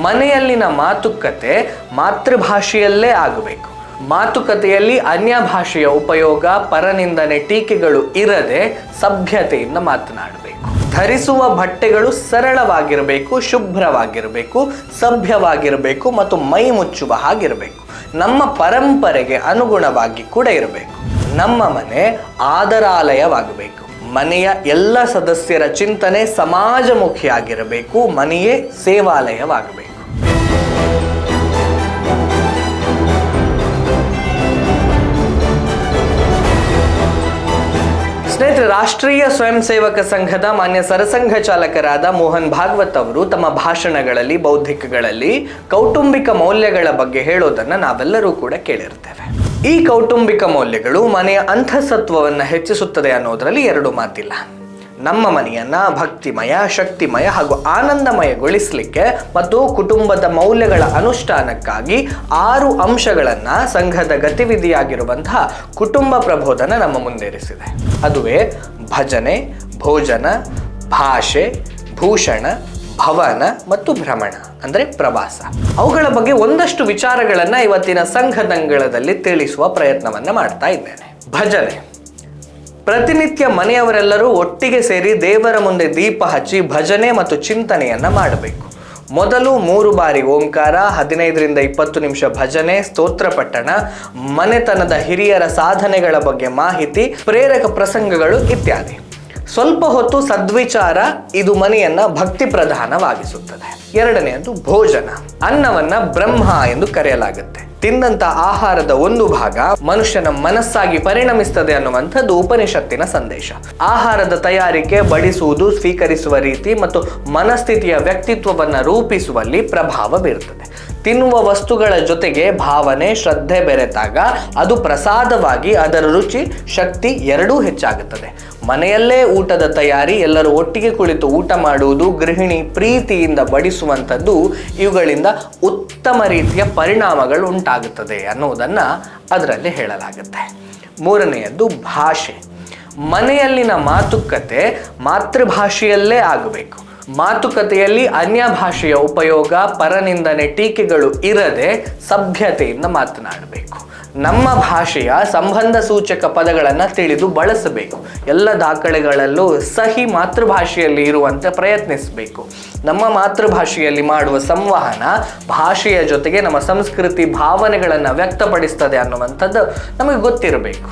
ಮನೆಯಲ್ಲಿನ ಮಾತುಕತೆ ಮಾತೃಭಾಷೆಯಲ್ಲೇ ಆಗಬೇಕು. ಮಾತುಕತೆಯಲ್ಲಿ ಅನ್ಯ ಭಾಷೆಯ ಉಪಯೋಗ, ಪರನಿಂದನೆ, ಟೀಕೆಗಳು ಇರದೆ ಸಭ್ಯತೆಯಿಂದ ಮಾತನಾಡಬೇಕು. ಧರಿಸುವ ಬಟ್ಟೆಗಳು ಸರಳವಾಗಿರಬೇಕು, ಶುಭ್ರವಾಗಿರಬೇಕು, ಸಭ್ಯವಾಗಿರಬೇಕು ಮತ್ತು ಮೈ ಮುಚ್ಚುವ ಹಾಗಿರಬೇಕು. ನಮ್ಮ ಪರಂಪರೆಗೆ ಅನುಗುಣವಾಗಿ ಕೂಡ ಇರಬೇಕು. ನಮ್ಮ ಮನೆ ಆದರಾಲಯವಾಗಬೇಕು. ಮನೆಯ ಎಲ್ಲ ಸದಸ್ಯರ ಚಿಂತನೆ ಸಮಾಜಮುಖಿಯಾಗಿರಬೇಕು. ಮನೆಯೇ ಸೇವಾಲಯವಾಗಬೇಕು. ಸ್ನೇಹಿತರೆ, ರಾಷ್ಟ್ರೀಯ ಸ್ವಯಂ ಸೇವಕ ಸಂಘದ ಮಾನ್ಯ ಸರಸಂಘ ಚಾಲಕರಾದ ಮೋಹನ್ ಭಾಗವತ್ ಅವರು ತಮ್ಮ ಭಾಷಣಗಳಲ್ಲಿ, ಬೌದ್ಧಿಕಗಳಲ್ಲಿ ಕೌಟುಂಬಿಕ ಮೌಲ್ಯಗಳ ಬಗ್ಗೆ ಹೇಳೋದನ್ನ ನಾವೆಲ್ಲರೂ ಕೂಡ ಕೇಳಿರ್ತೇವೆ. ಈ ಕೌಟುಂಬಿಕ ಮೌಲ್ಯಗಳು ಮನೆಯ ಅಂತಃಸತ್ವವನ್ನು ಹೆಚ್ಚಿಸುತ್ತದೆ ಅನ್ನೋದರಲ್ಲಿ ಎರಡು ಮಾತಿಲ್ಲ. ನಮ್ಮ ಮನೆಯನ್ನ ಭಕ್ತಿಮಯ, ಶಕ್ತಿಮಯ ಹಾಗೂ ಆನಂದಮಯಗೊಳಿಸಲಿಕ್ಕೆ ಮತ್ತು ಕುಟುಂಬದ ಮೌಲ್ಯಗಳ ಅನುಷ್ಠಾನಕ್ಕಾಗಿ 6 ಅಂಶಗಳನ್ನು ಸಂಘದ ಗತಿವಿಧಿಯಾಗಿರುವಂತಹ ಕುಟುಂಬ ಪ್ರಬೋಧನ ನಮ್ಮ ಮುಂದಿರಿಸಿದೆ. ಅದುವೇ ಭಜನೆ, ಭೋಜನ, ಭಾಷೆ, ಭೂಷಣ, ಭವನ ಮತ್ತು ಭ್ರಮಣ ಅಂದರೆ ಪ್ರವಾಸ. ಅವುಗಳ ಬಗ್ಗೆ ಒಂದಷ್ಟು ವಿಚಾರಗಳನ್ನು ಇವತ್ತಿನ ಸಂಘದಂಗಳದಲ್ಲಿ ತಿಳಿಸುವ ಪ್ರಯತ್ನವನ್ನ ಮಾಡ್ತಾ ಇದ್ದೇನೆ. ಭಜನೆ. ಪ್ರತಿನಿತ್ಯ ಮನೆಯವರೆಲ್ಲರೂ ಒಟ್ಟಿಗೆ ಸೇರಿ ದೇವರ ಮುಂದೆ ದೀಪ ಹಚ್ಚಿ ಭಜನೆ ಮತ್ತು ಚಿಂತನೆಯನ್ನ ಮಾಡಬೇಕು. ಮೊದಲು 3 ಬಾರಿ ಓಂಕಾರ, 15ರಿಂದ 20 ನಿಮಿಷ ಭಜನೆ, ಸ್ತೋತ್ರ ಪಠಣ, ಮನೆತನದ ಹಿರಿಯರ ಸಾಧನೆಗಳ ಬಗ್ಗೆ ಮಾಹಿತಿ, ಪ್ರೇರಕ ಪ್ರಸಂಗಗಳು ಇತ್ಯಾದಿ. ಸ್ವಲ್ಪ ಹೊತ್ತು ಸದ್ವಿಚಾರ. ಇದು ಮನೆಯನ್ನ ಭಕ್ತಿ ಪ್ರಧಾನವಾಗಿಸುತ್ತದೆ. ಎರಡನೆಯದು ಭೋಜನ. ಅನ್ನವನ್ನ ಬ್ರಹ್ಮ ಎಂದು ಕರೆಯಲಾಗುತ್ತೆ. ತಿಂದಂತ ಆಹಾರದ ಒಂದು ಭಾಗ ಮನುಷ್ಯನ ಮನಸ್ಸಾಗಿ ಪರಿಣಮಿಸ್ತದೆ ಅನ್ನುವಂಥದ್ದು ಉಪನಿಷತ್ತಿನ ಸಂದೇಶ. ಆಹಾರದ ತಯಾರಿಕೆ, ಬಡಿಸುವುದು, ಸ್ವೀಕರಿಸುವ ರೀತಿ ಮತ್ತು ಮನಸ್ಥಿತಿಯ ವ್ಯಕ್ತಿತ್ವವನ್ನು ರೂಪಿಸುವಲ್ಲಿ ಪ್ರಭಾವ ಬೀರುತ್ತದೆ. ತಿನ್ನುವ ವಸ್ತುಗಳ ಜೊತೆಗೆ ಭಾವನೆ, ಶ್ರದ್ಧೆ ಬೆರೆತಾಗ ಅದು ಪ್ರಸಾದವಾಗಿ ಅದರ ರುಚಿ, ಶಕ್ತಿ ಎರಡೂ ಹೆಚ್ಚಾಗುತ್ತದೆ. ಮನೆಯಲ್ಲೇ ಊಟದ ತಯಾರಿ, ಎಲ್ಲರೂ ಒಟ್ಟಿಗೆ ಕುಳಿತು ಊಟ ಮಾಡುವುದು, ಗೃಹಿಣಿ ಪ್ರೀತಿಯಿಂದ ಬಡಿಸುವಂಥದ್ದು, ಇವುಗಳಿಂದ ಉತ್ತಮ ರೀತಿಯ ಪರಿಣಾಮಗಳು ಉಂಟಾಗುತ್ತದೆ ಅನ್ನುವುದನ್ನು ಅದರಲ್ಲಿ ಹೇಳಲಾಗುತ್ತೆ. ಮೂರನೆಯದ್ದು ಭಾಷೆ. ಮನೆಯಲ್ಲಿನ ಮಾತುಕತೆ ಮಾತೃಭಾಷೆಯಲ್ಲೇ ಆಗಬೇಕು. ಮಾತುಕತೆಯಲ್ಲಿ ಅನ್ಯ ಭಾಷೆಯ ಉಪಯೋಗ, ಪರನಿಂದನೆ, ಟೀಕೆಗಳು ಇರದೆ ಸಭ್ಯತೆಯಿಂದ ಮಾತನಾಡಬೇಕು. ನಮ್ಮ ಭಾಷೆಯ ಸಂಬಂಧ ಸೂಚಕ ಪದಗಳನ್ನು ತಿಳಿದು ಬಳಸಬೇಕು. ಎಲ್ಲ ದಾಖಲೆಗಳಲ್ಲೂ ಸಹಿ ಮಾತೃಭಾಷೆಯಲ್ಲಿ ಇರುವಂತೆ ಪ್ರಯತ್ನಿಸಬೇಕು. ನಮ್ಮ ಮಾತೃಭಾಷೆಯಲ್ಲಿ ಮಾಡುವ ಸಂವಹನ ಭಾಷೆಯ ಜೊತೆಗೆ ನಮ್ಮ ಸಂಸ್ಕೃತಿ, ಭಾವನೆಗಳನ್ನು ವ್ಯಕ್ತಪಡಿಸ್ತದೆ ಅನ್ನುವಂಥದ್ದು ನಮಗೆ ಗೊತ್ತಿರಬೇಕು.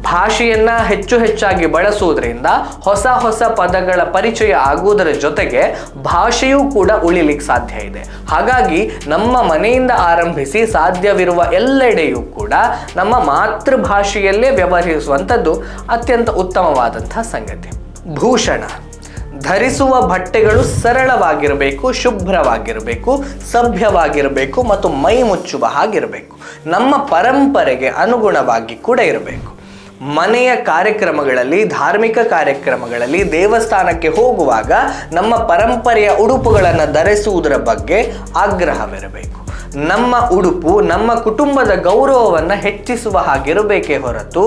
ಭಾಷೆಯನ್ನ ಹೆಚ್ಚಾಗಿ ಬಳಸುವುದರಿಂದ ಹೊಸ ಹೊಸ ಪದಗಳ ಪರಿಚಯ ಆಗುವುದರ ಜೊತೆಗೆ ಭಾಷೆಯೂ ಕೂಡ ಉಳಿಲಿಕ್ಕೆ ಸಾಧ್ಯ ಇದೆ. ಹಾಗಾಗಿ ನಮ್ಮ ಮನೆಯಿಂದ ಆರಂಭಿಸಿ ಸಾಧ್ಯವಿರುವ ಎಲ್ಲೆಡೆಯೂ ಕೂಡ ನಮ್ಮ ಮಾತೃಭಾಷೆಯಲ್ಲೇ ವ್ಯವಹರಿಸುವಂಥದ್ದು ಅತ್ಯಂತ ಉತ್ತಮವಾದಂತಹ ಸಂಗತಿ. ಭೂಷಣ. ಧರಿಸುವ ಬಟ್ಟೆಗಳು ಸರಳವಾಗಿರಬೇಕು, ಶುಭ್ರವಾಗಿರಬೇಕು, ಸಭ್ಯವಾಗಿರಬೇಕು ಮತ್ತು ಮೈ ಮುಚ್ಚುವ ಹಾಗಿರಬೇಕು. ನಮ್ಮ ಪರಂಪರೆಗೆ ಅನುಗುಣವಾಗಿ ಕೂಡ ಇರಬೇಕು. ಮನೆಯ ಕಾರ್ಯಕ್ರಮಗಳಲ್ಲಿ, ಧಾರ್ಮಿಕ ಕಾರ್ಯಕ್ರಮಗಳಲ್ಲಿ, ದೇವಸ್ಥಾನಕ್ಕೆ ಹೋಗುವಾಗ ನಮ್ಮ ಪರಂಪರೆಯ ಉಡುಪುಗಳನ್ನು ಧರಿಸುವುದರ ಬಗ್ಗೆ ಆಗ್ರಹವಿರಬೇಕು. ನಮ್ಮ ಉಡುಪು ನಮ್ಮ ಕುಟುಂಬದ ಗೌರವವನ್ನು ಹೆಚ್ಚಿಸುವ ಹಾಗಿರಬೇಕೇ ಹೊರತು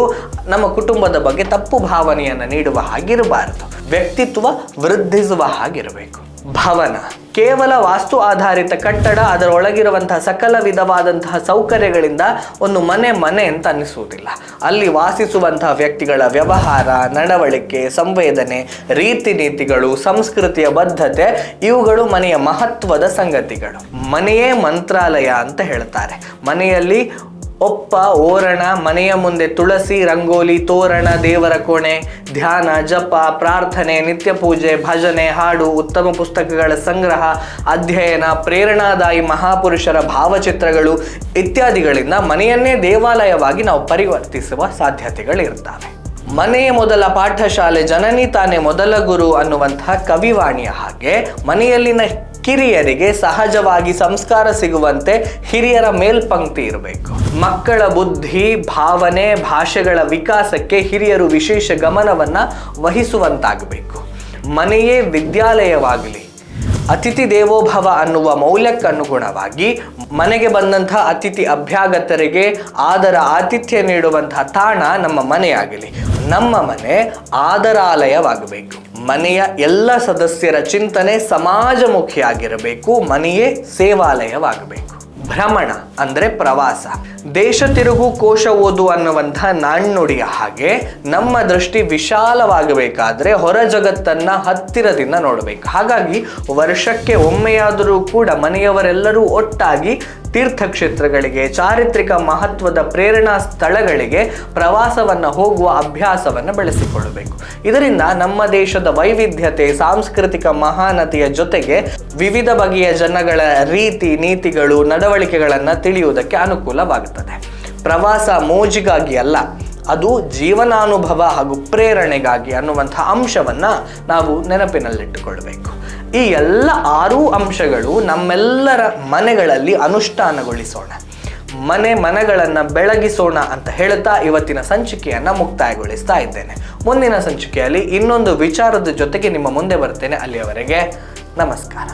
ನಮ್ಮ ಕುಟುಂಬದ ಬಗ್ಗೆ ತಪ್ಪು ಭಾವನೆಯನ್ನು ನೀಡುವ ಹಾಗಿರಬಾರದು. ವ್ಯಕ್ತಿತ್ವ ವೃದ್ಧಿಸುವ ಹಾಗಿರಬೇಕು. ಭವನ. ಕೇವಲ ವಾಸ್ತು ಆಧಾರಿತ ಕಟ್ಟಡ, ಅದರೊಳಗಿರುವಂತಹ ಸಕಲ ವಿಧವಾದಂತಹ ಸೌಕರ್ಯಗಳಿಂದ ಒಂದು ಮನೆ ಅಂತ ಅನ್ನಿಸುವುದಿಲ್ಲ. ಅಲ್ಲಿ ವಾಸಿಸುವಂತಹ ವ್ಯಕ್ತಿಗಳ ವ್ಯವಹಾರ, ನಡವಳಿಕೆ, ಸಂವೇದನೆ, ರೀತಿ ನೀತಿಗಳು, ಸಂಸ್ಕೃತಿಯ ಬದ್ಧತೆ ಇವುಗಳು ಮನೆಯ ಮಹತ್ವದ ಸಂಗತಿಗಳು. ಮನೆಯೇ ಮಂತ್ರಾಲಯ ಅಂತ ಹೇಳ್ತಾರೆ. ಮನೆಯಲ್ಲಿ ಒಪ್ಪ, ಓರಣ, ಮನೆಯ ಮುಂದೆ ತುಳಸಿ, ರಂಗೋಲಿ, ತೋರಣ, ದೇವರ ಕೋಣೆ, ಧ್ಯಾನ, ಜಪ, ಪ್ರಾರ್ಥನೆ, ನಿತ್ಯ ಪೂಜೆ, ಭಜನೆ, ಹಾಡು, ಉತ್ತಮ ಪುಸ್ತಕಗಳ ಸಂಗ್ರಹ, ಅಧ್ಯಯನ, ಪ್ರೇರಣಾದಾಯಿ ಮಹಾಪುರುಷರ ಭಾವಚಿತ್ರಗಳು ಇತ್ಯಾದಿಗಳಿಂದ ಮನೆಯನ್ನೇ ದೇವಾಲಯವಾಗಿ ನಾವು ಪರಿವರ್ತಿಸುವ ಸಾಧ್ಯತೆಗಳಿರ್ತವೆ. ಮನೆಯ ಮೊದಲ ಪಾಠಶಾಲೆ, ಜನನಿ ತಾನೇ ಮೊದಲ ಗುರು ಅನ್ನುವಂತಹ ಕವಿವಾಣಿಯ ಹಾಗೆ ಮನೆಯಲ್ಲಿನ ಕಿರಿಯರಿಗೆ ಸಹಜವಾಗಿ ಸಂಸ್ಕಾರ ಸಿಗುವಂತೆ ಹಿರಿಯರ ಮೇಲ್ಪಂಕ್ತಿ ಇರಬೇಕು. ಮಕ್ಕಳ ಬುದ್ಧಿ, ಭಾವನೆ, ಭಾಷೆಗಳ ವಿಕಾಸಕ್ಕೆ ಹಿರಿಯರು ವಿಶೇಷ ಗಮನವನ್ನು ವಹಿಸುವಂತಾಗಬೇಕು. ಮನೆಯೇ ವಿದ್ಯಾಲಯವಾಗಲಿ. ಅತಿಥಿ ದೇವೋಭವ ಅನ್ನುವ ಮೌಲ್ಯಕ್ಕನುಗುಣವಾಗಿ ಮನೆಗೆ ಬಂದಂತಹ ಅತಿಥಿ ಅಭ್ಯಾಗತರಿಗೆ ಆದರ ಆತಿಥ್ಯ ನೀಡುವಂತಹ ತಾಣ ನಮ್ಮ ಮನೆಯಾಗಲಿ. ನಮ್ಮ ಮನೆ ಆದರಾಲಯವಾಗಬೇಕು. ಮನೆಯ ಎಲ್ಲ ಸದಸ್ಯರ ಚಿಂತನೆ ಸಮಾಜಮುಖಿಯಾಗಿರಬೇಕು. ಮನೆಯೇ ಸೇವಾಲಯವಾಗಬೇಕು. ಭ್ರಮಣ ಅಂದರೆ ಪ್ರವಾಸ. ದೇಶ ತಿರುಗು ಕೋಶ ಓದು ಅನ್ನುವಂತಹ ನಾಣ್ಣುಡಿಯ ಹಾಗೆ ನಮ್ಮ ದೃಷ್ಟಿ ವಿಶಾಲವಾಗಬೇಕಾದ್ರೆ ಹೊರ ಜಗತ್ತನ್ನ ಹತ್ತಿರದಿಂದ ನೋಡಬೇಕು. ಹಾಗಾಗಿ ವರ್ಷಕ್ಕೆ ಒಮ್ಮೆಯಾದರೂ ಕೂಡ ಮನೆಯವರೆಲ್ಲರೂ ಒಟ್ಟಾಗಿ ತೀರ್ಥಕ್ಷೇತ್ರಗಳಿಗೆ, ಚಾರಿತ್ರಿಕ ಮಹತ್ವದ ಪ್ರೇರಣಾ ಸ್ಥಳಗಳಿಗೆ ಪ್ರವಾಸವನ್ನು ಹೋಗುವ ಅಭ್ಯಾಸವನ್ನು ಬೆಳೆಸಿಕೊಳ್ಳಬೇಕು. ಇದರಿಂದ ನಮ್ಮ ದೇಶದ ವೈವಿಧ್ಯತೆ, ಸಾಂಸ್ಕೃತಿಕ ಮಹಾನತೆಯ ಜೊತೆಗೆ ವಿವಿಧ ಬಗೆಯ ಜನಗಳ ರೀತಿ ನೀತಿಗಳು, ನಡವಳಿಕೆಗಳನ್ನು ತಿಳಿಯುವುದಕ್ಕೆ ಅನುಕೂಲವಾಗುತ್ತದೆ. ಪ್ರವಾಸ ಮೋಜಿಗಾಗಿ ಅಲ್ಲ, ಅದು ಜೀವನಾನುಭವ ಹಾಗೂ ಪ್ರೇರಣೆಗಾಗಿ ಅನ್ನುವಂಥ ಅಂಶವನ್ನು ನಾವು ನೆನಪಿನಲ್ಲಿಟ್ಟುಕೊಳ್ಬೇಕು. ಈ ಎಲ್ಲ 6 ಅಂಶಗಳು ನಮ್ಮೆಲ್ಲರ ಮನೆಗಳಲ್ಲಿ ಅನುಷ್ಠಾನಗೊಳಿಸೋಣ, ಮನಗಳನ್ನು ಬೆಳಗಿಸೋಣ ಅಂತ ಹೇಳ್ತಾ ಇವತ್ತಿನ ಸಂಚಿಕೆಯನ್ನು ಮುಕ್ತಾಯಗೊಳಿಸ್ತಾ ಇದ್ದೇನೆ. ಮುಂದಿನ ಸಂಚಿಕೆಯಲ್ಲಿ ಇನ್ನೊಂದು ವಿಚಾರದ ಜೊತೆಗೆ ನಿಮ್ಮ ಮುಂದೆ ಬರ್ತೇನೆ. ಅಲ್ಲಿಯವರೆಗೆ ನಮಸ್ಕಾರ.